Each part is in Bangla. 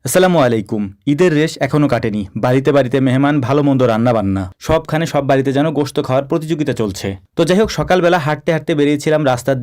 আসসালামু আলাইকুম। ঈদের রেশ এখনো কাটেনি। বাড়িতে বাড়িতে মেহমান, ভালো মন্দ রান্না বান্না সবখানে সব বাড়িতে যেন গোশত খাওয়ার প্রতিযোগিতা চলছে। তো যাই হোক, সকালবেলা হাঁটতে হাঁটতে বেরিয়েছিলাম রাস্তার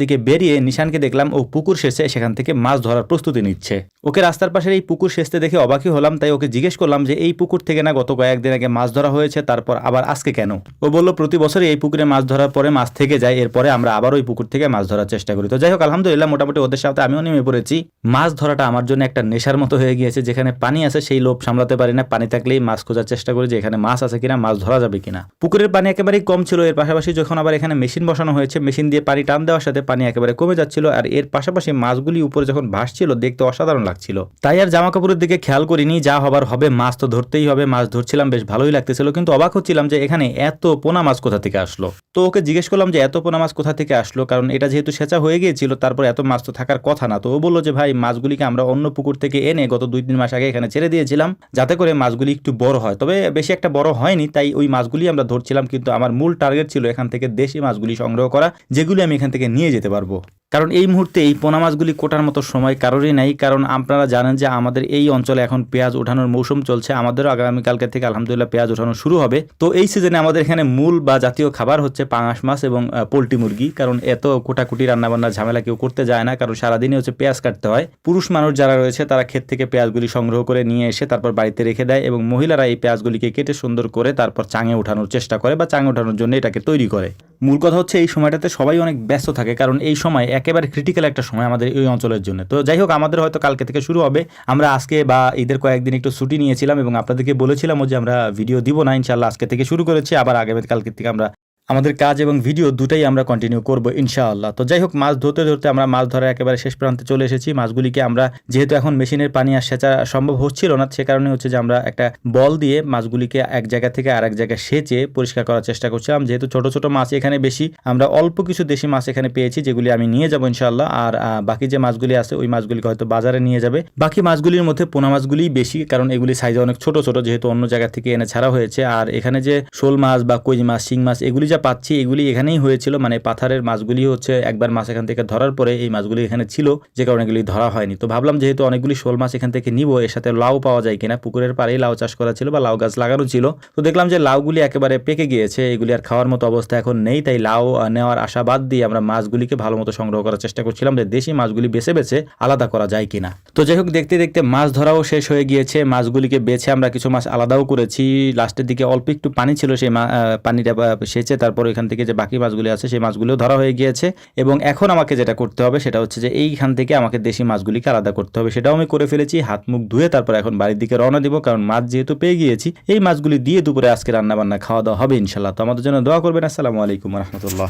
দিকে বেরিয়ে নিশানকে দেখলাম ও পুকুর সেচে সেখান থেকে মাছ ধরার প্রস্তুতি নিচ্ছে। ওকে রাস্তার পাশের এই পুকুর সেচতে দেখে অবাকই হলাম, তাই ওকে জিজ্ঞেস করলাম যে এই পুকুর থেকে না গত কয়েকদিন আগে মাছ ধরা হয়েছে, তারপর আবার আজকে কেন? ও বলল প্রতি বছরই এই পুকুরে মাছ ধরার পরে মাছ থেকে যায়, এরপরে আমরা আবার ওই পুকুর থেকে মাছ ধরার চেষ্টা করি। তো যাই হোক, আলহামদুলিল্লাহ মোটামুটি ওদের সাথে আমিও নেমে পড়েছি। মাছ ধরাটা আমার জন্য একটা নেশার মতো হয়ে গিয়েছে। যেখানে পানি আছে সেই লোভ সামলাতে পারি না, পানি থাকলেই মাছ খোঁজার চেষ্টা করি যে এখানে মাছ আছে কিনা, মাছ ধরা যাবে কিনা। পুকুরের পানি একেবারেই কম ছিল, এর পাশাপাশি যখন আবার এখানে মেশিন বসানো হয়েছে, মেশিন দিয়ে পানি টান দেওয়ার সাথে পানি একেবারে কমে যাচ্ছিল, আর এর পাশাপাশি মাছগুলি উপরে যখন ভাসছিল দেখতে অসাধারণ লাগছিল। তাই আর জামা কাপড়ের দিকে খেয়াল করিনি, যা হবার হবে, মাছ তো ধরতেই হবে। মাছ ধরছিলাম, বেশ ভালোই লাগতেছিল, কিন্তু অবাক হচ্ছিলাম যে এখানে এত পোনা মাছ কোথা থেকে আসলো। তো ওকে জিজ্ঞেস করলাম যে এত পোনা মাছ কোথা থেকে আসলো, কারণ এটা যেহেতু সেচা হয়ে গিয়েছিল, তারপর এত মাছ তো থাকার কথা না। তো ও বললো যে ভাই, মাছগুলিকে আমরা অন্য পুকুর থেকে এনে গত 2-3 মাস আগে এখানে ছেড়ে দিয়েছিলাম, যাতে করে মাছগুলি একটু বড় হয়। তবে বেশি একটা বড় হয়নি, তাই ওই মাছগুলি আমরা ধরছিলাম, কিন্তু আমার মূল টার্গেট ছিল এখান থেকে দেশি মাছগুলি সংগ্রহ করা, যেগুলি আমি এখান থেকে নিয়ে যেতে পারবো। কারণ এই মুহূর্তে এই পোনা মাছগুলি কোটার মতো সময় কারোরই নাই, কারণ আপনারা জানেন যে আমাদের এই অঞ্চলে এখন পেঁয়াজ ওঠানোর মৌসুম চলছে। আমাদেরও আগামীকালকে থেকে আলহামদুলিল্লাহ পেঁয়াজ ওঠানো শুরু হবে। তো এই সিজনে আমাদের এখানে মূল বা জাতীয় খাবার হচ্ছে পাঙাশ মাছ এবং পোলট্রি মুরগি, কারণ এত কোটাকুটি রান্নাবান্নার ঝামেলা কেউ করতে যায় না, কারণ সারাদিনই হচ্ছে পেঁয়াজ কাটতে হয়। পুরুষ মানুষ যারা রয়েছে তারা ক্ষেত থেকে পেঁয়াজগুলি সংগ্রহ করে নিয়ে এসে তারপর বাড়িতে রেখে দেয়, এবং মহিলারা এই পেঁয়াজগুলিকে কেটে সুন্দর করে তারপর চাঙে ওঠানোর চেষ্টা করে বা চাঙে ওঠানোর জন্য এটাকে তৈরি করে। মূল কথা হচ্ছে এই সময়টাতে সবাই অনেক ব্যস্ত থাকে, কারণ এই সময় একেবারে ক্রিটিক্যাল একটা সময় আমাদের এই অঞ্চলের জন্য। তো যাই হোক, আমাদের হয়তো কালকে থেকে শুরু হবে। আমরা আজকে বা ঈদের কয়েকদিন একটু ছুটি নিয়েছিলাম এবং আপনাদেরকে বলেছিলাম যে আমরা ভিডিও দিব না, ইনশাল্লাহ আজকে থেকে শুরু করেছি। আবার কালকে থেকে আমরা আমাদের কাজ এবং ভিডিও দুটাই আমরা কন্টিনিউ করব ইনশাআল্লাহ। তো যাই হোক, মাছ ধরতে ধরতে আমরা মাছ ধরার একেবারে শেষ প্রান্তে চলে এসেছি। মাছগুলিকে আমরা, যেহেতু এখন মেশিনের পানি আর সেচা সম্ভব হচ্ছিল না, সে কারণে হচ্ছে যে আমরা একটা বল দিয়ে মাছগুলিকে এক জায়গা থেকে আরেক জায়গায় সেচে পরিষ্কার করার চেষ্টা করছিলাম। যেহেতু ছোট ছোট মাছ এখানে বেশি, আমরা অল্প কিছু দেশি মাছ এখানে পেয়েছি, যেগুলি আমি নিয়ে যাবো ইনশাআল্লাহ। আর বাকি যে মাছগুলি আছে ওই মাছগুলিকে হয়তো বাজারে নিয়ে যাবে। বাকি মাছগুলির মধ্যে পোনা মাছগুলিই বেশি, কারণ এগুলি সাইজে অনেক ছোট ছোট, যেহেতু অন্য জায়গা থেকে এনে ছাড়া হয়েছে। আর এখানে যে শোল মাছ বা কই মাছ, শিং মাছ এগুলি যা পাচ্ছি এগুলি এখানেই হয়েছিল, মানে পাথারের মাছগুলি হচ্ছে একবার মাছ এখান থেকে ধরার পরে এই মাছগুলি এখানে ছিল, যে কারণে এগুলি ধরা হয়নি। তো ভাবলাম যেহেতু অনেকগুলি শোল মাছ এখান থেকে নিব, এর সাথে লাউ পাওয়া যায় কিনা। পুকুরের পাড়েই লাউ চাষ করা ছিল বা লাউ গাছ লাগানো ছিল। তো দেখলাম যে লাউগুলি একেবারে পেকে গিয়েছে, এগুলি আর খাওয়ার মতো অবস্থা এখন নেই। তাই লাউ নেওয়ার আশা বাদ দিয়ে আমরা মাছগুলিকে ভালো মতো সংগ্রহ করার চেষ্টা করছিলাম যে দেশি মাছগুলি বেছে বেছে আলাদা করা যায় কিনা। তো যাই হোক, দেখতে দেখতে মাছ ধরাও শেষ হয়ে গিয়েছে। মাছগুলিকে বেছে আমরা কিছু মাছ আলাদাও করেছি। লাস্টের দিকে অল্প একটু পানি ছিল, সেই পানিটা সেচে তারপর এখান থেকে যে বাকি মাছগুলি আছে সেই মাছগুলিও ধরা হয়ে গিয়েছে। এবং এখন আমাকে যেটা করতে হবে সেটা হচ্ছে যে এইখান থেকে আমাকে দেশি মাছগুলিকে আলাদা করতে হবে। সেটাও আমি করে ফেলেছি, হাত মুখ ধুয়ে তারপর এখন বাড়ির দিকে রওনা দিব, কারণ মাছ যেহেতু পেয়ে গিয়েছি, এই মাছগুলি দিয়ে দুপুরে আজকে রান্না বান্না খাওয়া দাওয়া হবে ইনশাল্লাহ। তো আমাদের জন্য দোয়া করবেন। আসসালামু আলাইকুম রহমতুল্লাহ।